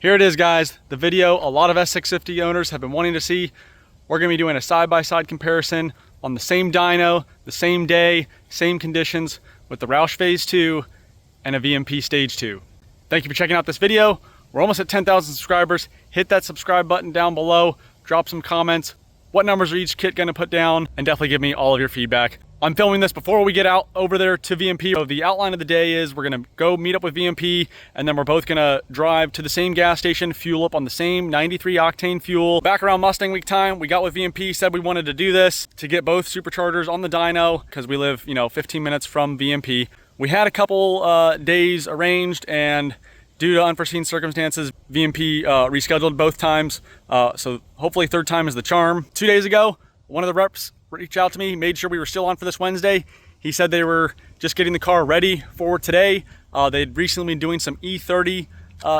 Here it is, guys, the video a lot of S650 owners have been wanting to see. We're gonna be doing a side-by-side comparison on the same dyno, the same day, same conditions with the Roush Phase 2 and a VMP Stage 2. Thank you for checking out this video. We're almost at 10,000 subscribers. Hit that subscribe button down below, drop some comments. What numbers are each kit gonna put down? And definitely give me all of your feedback. I'm filming this before we get out over there to VMP. So the outline of the day is we're gonna go meet up with VMP, and then we're both gonna drive to the same gas station, fuel up on the same 93 octane fuel. Back around Mustang week time, we got with VMP, said we wanted to do this to get both superchargers on the dyno because we live, 15 minutes from VMP. We had a couple days arranged, and due to unforeseen circumstances, VMP rescheduled both times. So hopefully third time is the charm. 2 days ago, one of the reps reached out to me, made sure we were still on for this Wednesday. He said they were just getting the car ready for today. They'd recently been doing some E30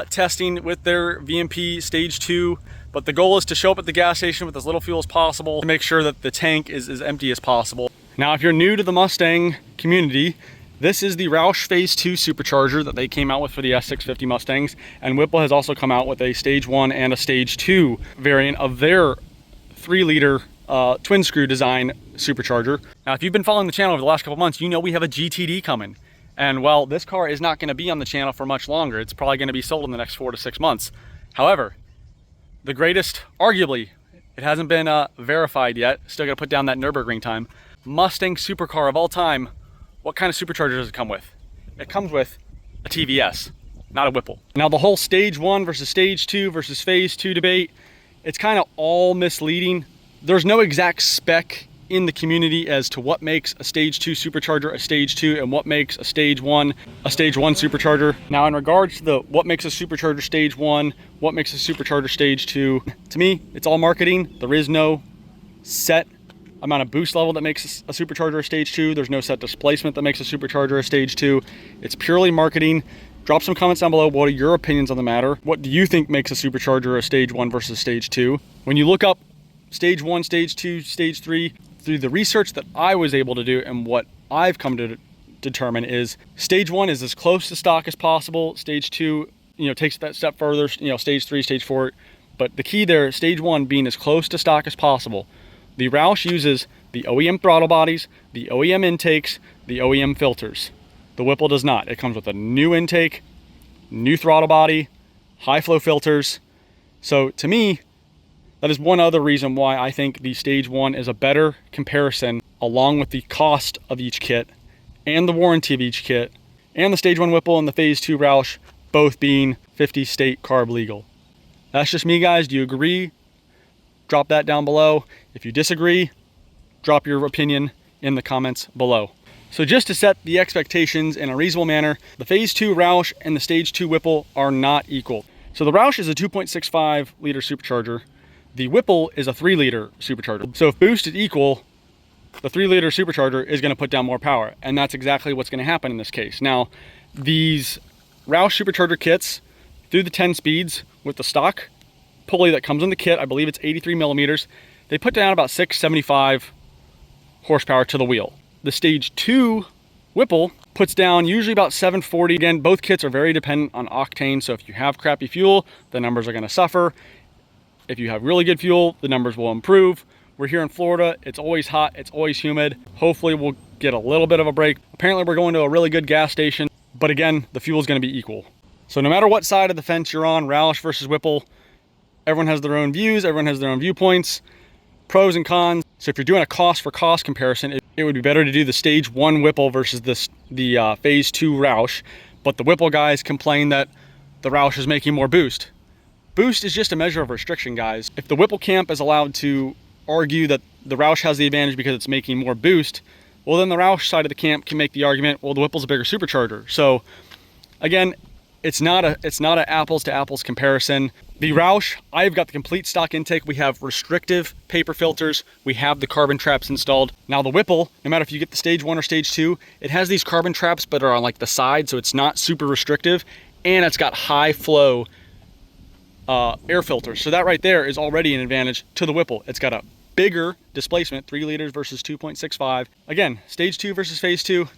testing with their VMP Stage 2, but the goal is to show up at the gas station with as little fuel as possible to make sure that the tank is as empty as possible. Now, if you're new to the Mustang community, this is the Roush Phase 2 supercharger that they came out with for the S650 Mustangs, and Whipple has also come out with a Stage 1 and a Stage 2 variant of their 3-liter twin screw design supercharger. Now, if you've been following the channel over the last couple months, you know we have a GTD coming. And while this car is not gonna be on the channel for much longer, it's probably gonna be sold in the next 4 to 6 months. However, the greatest, arguably, it hasn't been verified yet, still gotta put down that Nürburgring time, Mustang supercar of all time, what kind of supercharger does it come with? It comes with a TVS, not a Whipple. Now, the whole Stage 1 versus Stage 2 versus Phase 2 debate, it's kind of all misleading. There's no exact spec in the community as to what makes a Stage 2 supercharger a Stage 2 and what makes a Stage 1 supercharger. Now, in regards to the what makes a supercharger Stage 1, what makes a supercharger Stage 2, to me, it's all marketing. There is no set amount of boost level that makes a supercharger a Stage 2. There's no set displacement that makes a supercharger a Stage 2. It's purely marketing. Drop some comments down below. What are your opinions on the matter? What do you think makes a supercharger a Stage 1 versus Stage 2? When you look up Stage 1, Stage 2, Stage 3, through the research that I was able to do and what I've come to determine is Stage 1 is as close to stock as possible. Stage 2, takes that step further, Stage 3, Stage 4. But the key there, Stage 1 being as close to stock as possible. The Roush uses the OEM throttle bodies, the OEM intakes, the OEM filters. The Whipple does not. It comes with a new intake, new throttle body, high flow filters. So to me, that is one other reason why I think the Stage 1 is a better comparison, along with the cost of each kit and the warranty of each kit, and the Stage 1 Whipple and the Phase 2 Roush both being 50 state CARB legal. That's just me, guys. Do you agree? Drop that down below. If you disagree, drop your opinion in the comments below. So just to set the expectations in a reasonable manner, the Phase 2 Roush and the Stage 2 Whipple are not equal. So the Roush is a 2.65 liter supercharger. The Whipple is a 3-liter supercharger. So if boost is equal, the 3-liter supercharger is gonna put down more power, and that's exactly what's gonna happen in this case. Now, these Roush supercharger kits, through the 10 speeds with the stock pulley that comes in the kit, I believe it's 83 millimeters, they put down about 675 horsepower to the wheel. The Stage 2 Whipple puts down usually about 740. Again, both kits are very dependent on octane, so if you have crappy fuel, the numbers are gonna suffer. If you have really good fuel, the numbers will improve. We're here in Florida, it's always hot, it's always humid. Hopefully we'll get a little bit of a break. Apparently we're going to a really good gas station, but again, the fuel is gonna be equal. So no matter what side of the fence you're on, Roush versus Whipple, everyone has their own views, everyone has their own viewpoints, pros and cons. So if you're doing a cost for cost comparison, it would be better to do the Stage 1 Whipple versus the Phase 2 Roush. But the Whipple guys complain that the Roush is making more boost. Boost is just a measure of restriction, guys. If the Whipple camp is allowed to argue that the Roush has the advantage because it's making more boost, well, then the Roush side of the camp can make the argument, well, the Whipple's a bigger supercharger. So again, it's not a apples to apples comparison. The Roush, I've got the complete stock intake. We have restrictive paper filters. We have the carbon traps installed. Now the Whipple, no matter if you get the Stage 1 or Stage 2, it has these carbon traps but are on like the side, so it's not super restrictive, and it's got high flow air filters. So that right there is already an advantage to the Whipple. It's got a bigger displacement, 3 liters versus 2.65. Again, Stage 2 versus Phase 2,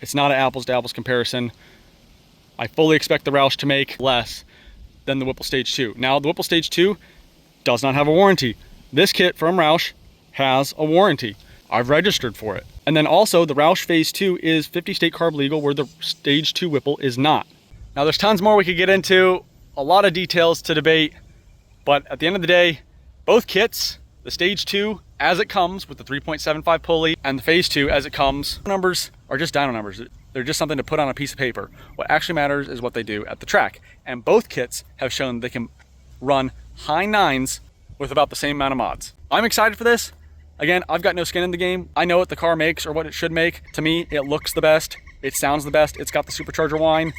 it's not an apples to apples comparison. I fully expect the Roush to make less. than the Whipple Stage 2. Now, the Whipple Stage 2 does not have a warranty. This kit from Roush has a warranty. I've registered for it. And then also the Roush Phase 2 is 50 state CARB legal, where the Stage 2 Whipple is not. Now there's tons more we could get into, a lot of details to debate, but at the end of the day, both kits, the Stage 2 as it comes with the 3.75 pulley and the Phase 2 as it comes, numbers are just dyno numbers. They're just something to put on a piece of paper. What actually matters is what they do at the track. And both kits have shown they can run high nines with about the same amount of mods. I'm excited for this. Again, I've got no skin in the game. I know what the car makes or what it should make. To me, it looks the best. It sounds the best. It's got the supercharger whine.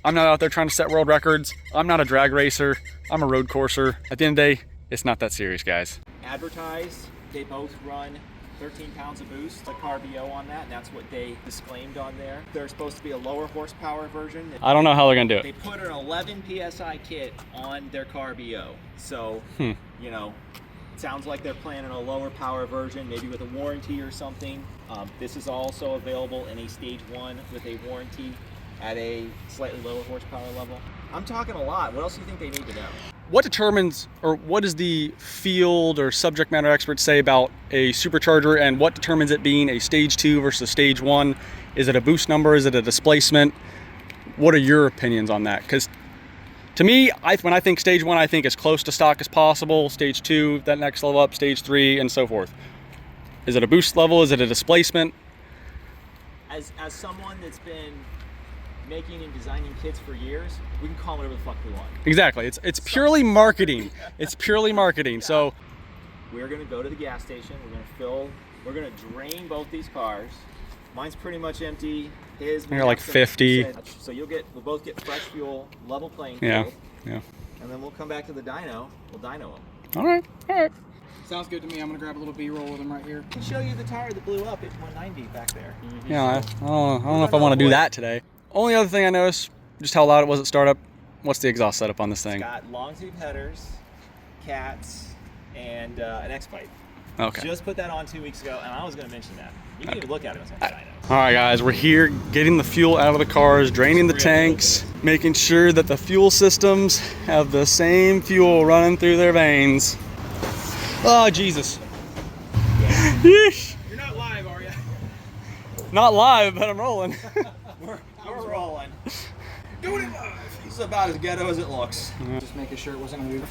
I'm not out there trying to set world records. I'm not a drag racer. I'm a road courser. At the end of the day, it's not that serious, guys. Advertised, they both run 13 pounds of boost, like CARB on that, and that's what they disclaimed on there. There's supposed to be a lower horsepower version. I don't know how they're gonna do it. They put an 11 PSI kit on their CARB. So, you know, it sounds like they're planning a lower power version, maybe with a warranty or something. This is also available in a Stage 1 with a warranty at a slightly lower horsepower level. I'm talking a lot. What else do you think they need to know? What determines, or what does the field or subject matter experts say about a supercharger, and what determines it being a Stage 2 versus Stage 1? Is it a boost number? Is it a displacement? What are your opinions on that? Because to me, when I think Stage 1, I think as close to stock as possible. Stage 2, that next level up, Stage 3, and so forth. Is it a boost level? Is it a displacement? As someone that's been making and designing kits for years, we can call it whatever the fuck we want. Exactly. It's purely marketing. It's purely marketing. So we're gonna go to the gas station. We're gonna drain both these cars. Mine's pretty much empty. His, you're like 50. So we'll both get fresh fuel, level playing field. Yeah. And then we'll come back to the dyno. We'll dyno them. All right. Sounds good to me. I'm gonna grab a little B-roll with him right here. I can show you the tire that blew up at 190 back there. Yeah, I don't know if I want to do that today. Only other thing I noticed, just how loud it was at startup. What's the exhaust setup on this thing? It's got long tube headers, cats, and an X-pipe. Okay. Just put that on 2 weeks ago, and I was going to mention that. You can even look at it on the dyno. All right, guys, we're here getting the fuel out of the cars, draining the tanks, making sure that the fuel systems have the same fuel running through their veins. Oh, Jesus. Yeah. Yeesh. You're not live, are you? Not live, but I'm rolling. We're rolling. Doing it live. This is about as ghetto as it looks. Just making sure it wasn't gonna move.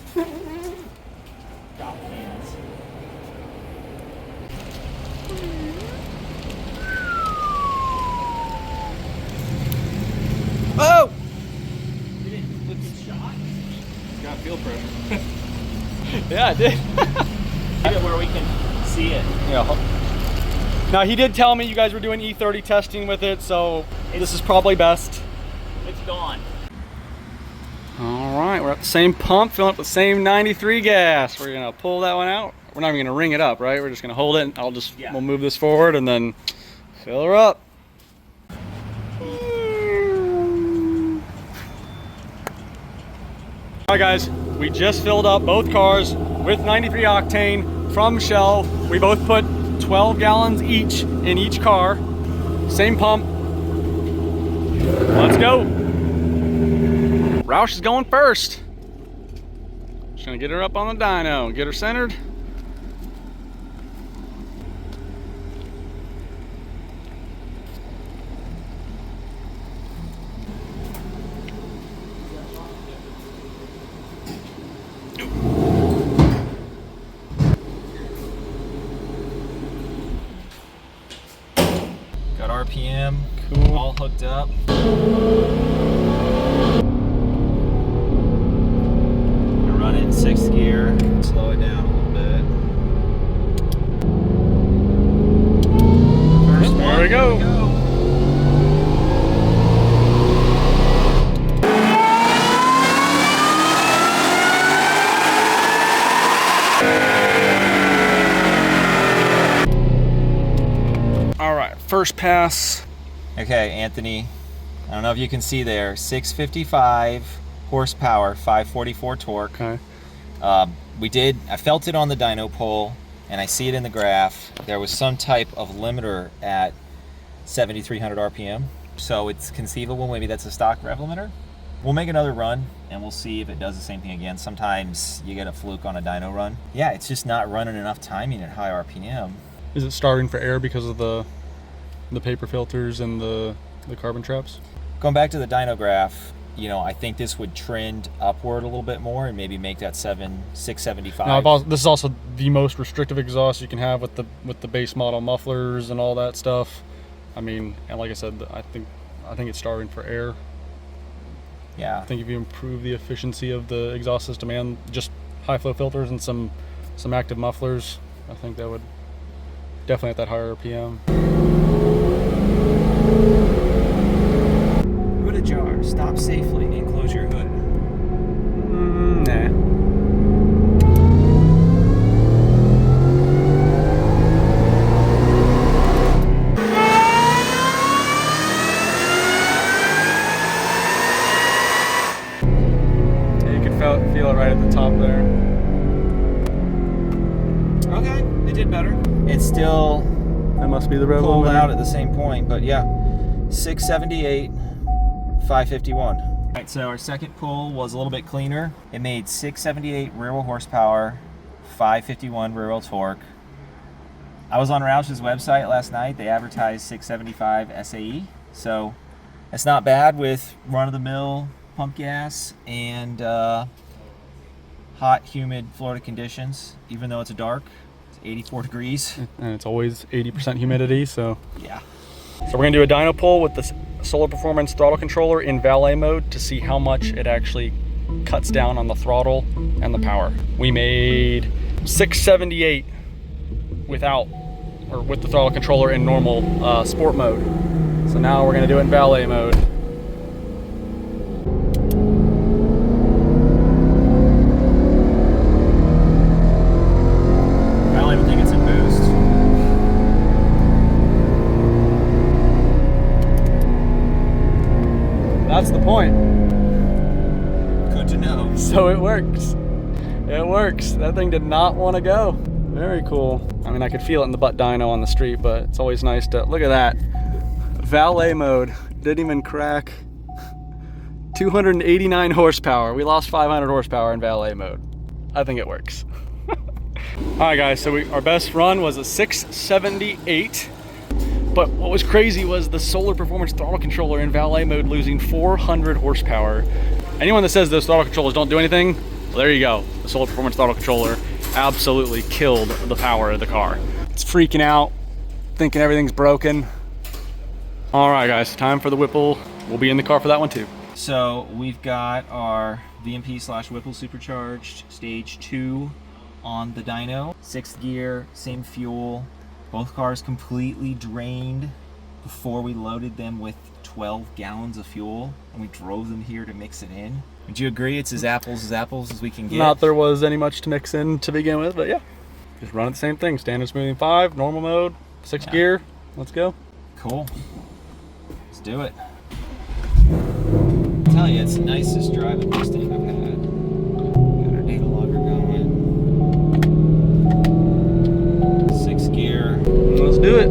Got hands. Oh! You didn't look at shot? It's got field pressure. Yeah, I did. Get it where we can see it. Yeah. Now, he did tell me you guys were doing E30 testing with it, so this is probably best. It's gone. All right, we're at the same pump, filling up the same 93 gas. We're gonna pull that one out. We're not even gonna ring it up, right? We're just gonna hold it, and we'll move this forward and then fill her up. All right, guys, we just filled up both cars with 93 octane from Shell. We both put 12 gallons each in each car. Same pump. Let's go. Roush is going first. Just gonna get her up on the dyno, get her centered. Got RPM, Cool. all hooked up. Run it in 6th gear, slow it down a little bit. First There one, we go. Here we go. All right, first pass. Okay, Anthony, I don't know if you can see there, 655 horsepower, 544 torque. Okay. I felt it on the dyno pole, and I see it in the graph. There was some type of limiter at 7,300 RPM, so it's conceivable maybe that's a stock rev limiter. We'll make another run and we'll see if it does the same thing again. Sometimes you get a fluke on a dyno run. Yeah, it's just not running enough timing at high RPM. Is it starving for air because of the paper filters and the carbon traps? Going back to the dyno graph, you know, I think this would trend upward a little bit more and maybe make that 675. Now, this is also the most restrictive exhaust you can have with the base model mufflers and all that stuff. I mean, and like I said, I think it's starving for air. Yeah. I think if you improve the efficiency of the exhaust system and just high flow filters and some active mufflers, I think that would definitely at that higher RPM. Hood ajar. Stop safely and close your hood. Nah. Feel it right at the top there. Okay, it did better. It's still That must be the red pulled one. out at the same point, but yeah, 678, 551. All right, so our second pull was a little bit cleaner. It made 678 rear wheel horsepower, 551 rear wheel torque. I was on Roush's website last night. They advertised 675 SAE, so it's not bad with run-of-the-mill pump gas and hot, humid Florida conditions. Even though it's dark, it's 84 degrees. And it's always 80% humidity, so. Yeah. So we're gonna do a dyno pull with the Solar Performance throttle controller in valet mode to see how much it actually cuts down on the throttle and the power. We made 678 with the throttle controller in normal sport mode. So now we're gonna do it in valet mode. I don't even think it's a boost. That's the point. Good to know. So it works. It works. That thing did not want to go. Very cool. I mean, I could feel it in the butt dyno on the street, but it's always nice to look at that. Valet mode. Didn't even crack. 289 horsepower. We lost 500 horsepower in valet mode. I think it works. All right, guys. So our best run was a 678. But what was crazy was the Solar Performance throttle controller in valet mode losing 400 horsepower. Anyone that says those throttle controllers don't do anything, well, there you go. The Solar Performance throttle controller absolutely killed the power of the car. It's freaking out, thinking everything's broken. All right, guys, time for the Whipple. We'll be in the car for that one too. So we've got our VMP/Whipple supercharged stage 2 on the dyno. 6th gear, same fuel. Both cars completely drained before we loaded them with 12 gallons of fuel, and we drove them here to mix it in. Would you agree it's as apples as we can get? Not there was any much to mix in to begin with, but yeah. Just running the same thing. Standard smoothing 5, normal mode, 6th gear. Let's go. Cool. Let's do it. I tell you, it's the nicest driving Mustang I've had. Got our data logger going. 6th gear. Let's do it.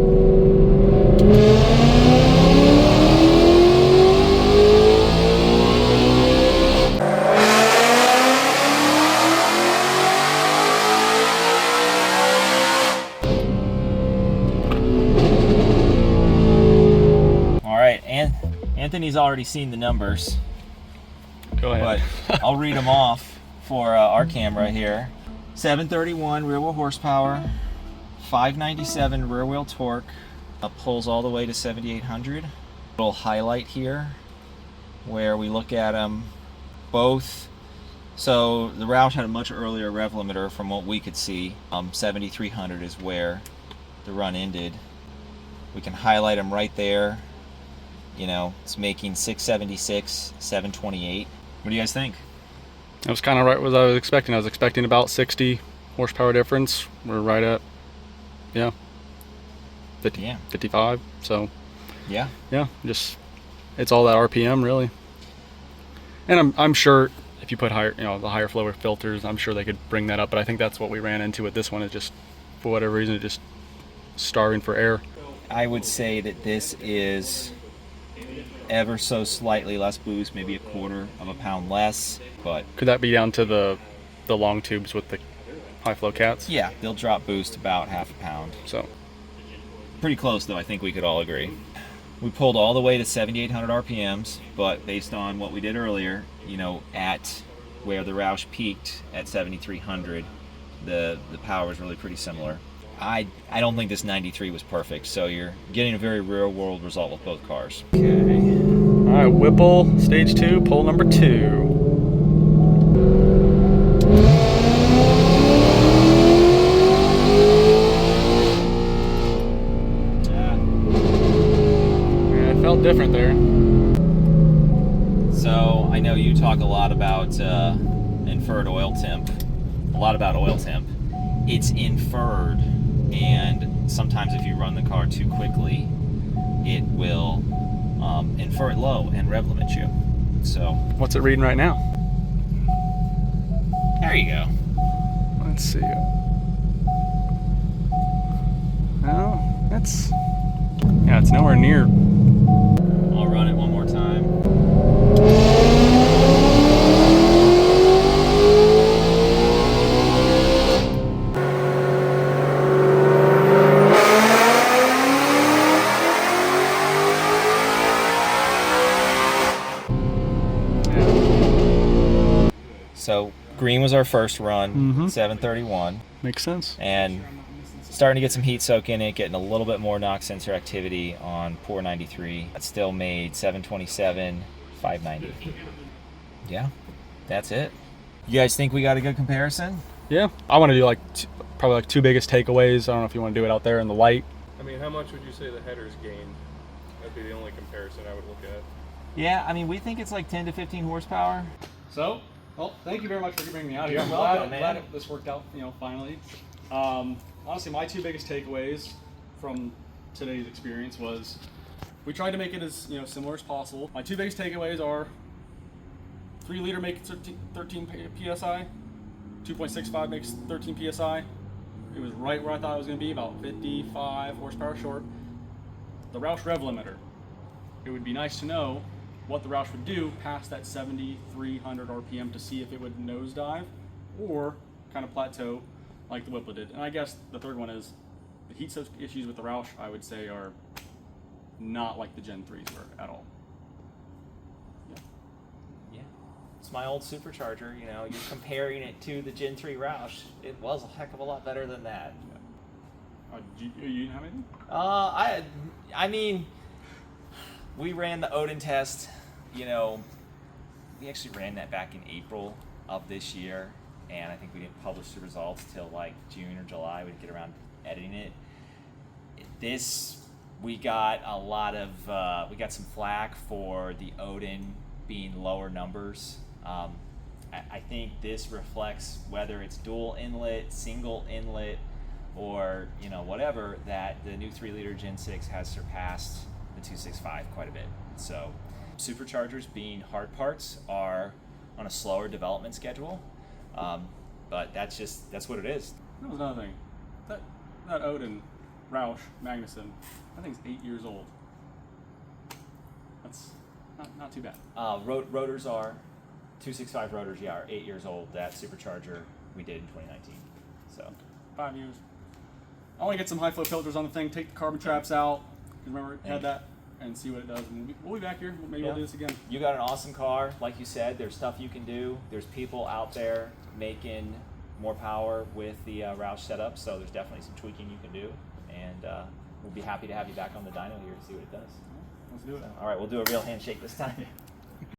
All right, and Anthony's already seen the numbers. Go ahead. But I'll read them off for our camera here. 731 rear wheel horsepower, 597 rear wheel torque, pulls all the way to 7,800. Little highlight here where we look at them both. So the Roush had a much earlier rev limiter from what we could see. 7,300 is where the run ended. We can highlight them right there. You know, it's making 676, 728. What do you guys think? That was kind of right what I was expecting. I was expecting about 60 horsepower difference. We're right at, yeah, 50, Yeah. 55. So Yeah. yeah, just it's all that RPM really. And I'm sure if you put higher, the higher flow filters, I'm sure they could bring that up. But I think that's what we ran into with this one. Is just for whatever reason, it just starving for air. I would say that this is ever so slightly less boost, maybe a quarter of a pound less, but Could that be down to the long tubes with the high flow cats? yeah, they'll drop boost about half a pound. So Pretty close though, I think we could all agree. We pulled all the way to 7,800 RPMs, but based on what we did earlier, you know, at where the Roush peaked at 7,300, the power is really pretty similar. I don't think this 93 was perfect, so you're getting a very real world result with both cars. okay. All right, Whipple stage 2, pole number 2. Felt different there. So I know you talk a lot about inferred oil temp, a lot about oil temp. It's inferred, and sometimes if you run the car too quickly, it will infer it low and rev limit you. So What's it reading right now? there you go. Let's see. Well, it's nowhere near. I'll run it one more time. So green was our first run, 731, Makes sense. and starting to get some heat soak in it, getting a little bit more knock sensor activity on pour 93. That still made 727, 590. Yeah, that's it. You guys think we got a good comparison? Yeah, I want to do probably like 2 biggest takeaways. I don't know if you want to do it out there in the light. I mean, how much would you say the headers gained? That'd be the only comparison I would look at. Yeah, I mean, we think it's like 10 to 15 horsepower. So, well, thank you very much for bringing me out here. You're I'm welcome, glad man. this worked out, finally. Honestly, my 2 biggest takeaways from today's experience was we tried to make it as similar as possible. My 2 biggest takeaways are 3 liter makes 13 psi, 2.65 makes 13 psi. It was right where I thought it was going to be, about 55 horsepower short. The Roush rev limiter. It would be nice to know what the Roush would do past that 7,300 RPM to see if it would nosedive or kind of plateau like the Whipple did. And I guess the third one is the heat soak issues with the Roush, I would say, are not like the Gen 3s were at all. Yeah. It's my old supercharger, you're comparing it to the Gen 3 Roush. It was a heck of a lot better than that. You didn't have anything? I mean, we ran the Odin test, we actually ran that back in April of this year, and I think we didn't publish the results till like June or July. We'd get around editing it. We got some flack for the Odin being lower numbers. I think this reflects whether it's dual inlet, single inlet, or whatever, that the new 3-liter Gen 6 has surpassed the 265 quite a bit. So superchargers, being hard parts, are on a slower development schedule, but that's what it is. That was another thing. That Odin Roush Magnuson, that thing's 8 years old. That's not too bad. Rotors are 265 rotors, are 8 years old. That supercharger we did in 2019. So 5 years. I want to get some high flow filters on the thing, take the carbon traps out. Remember, it had that, and see what it does. And we'll be back here. Maybe we'll do this again. You got an awesome car. Like you said, there's stuff you can do. There's people out there making more power with the Roush setup, so there's definitely some tweaking you can do. And we'll be happy to have you back on the dyno here to see what it does. Let's do it. All right, we'll do a real handshake this time.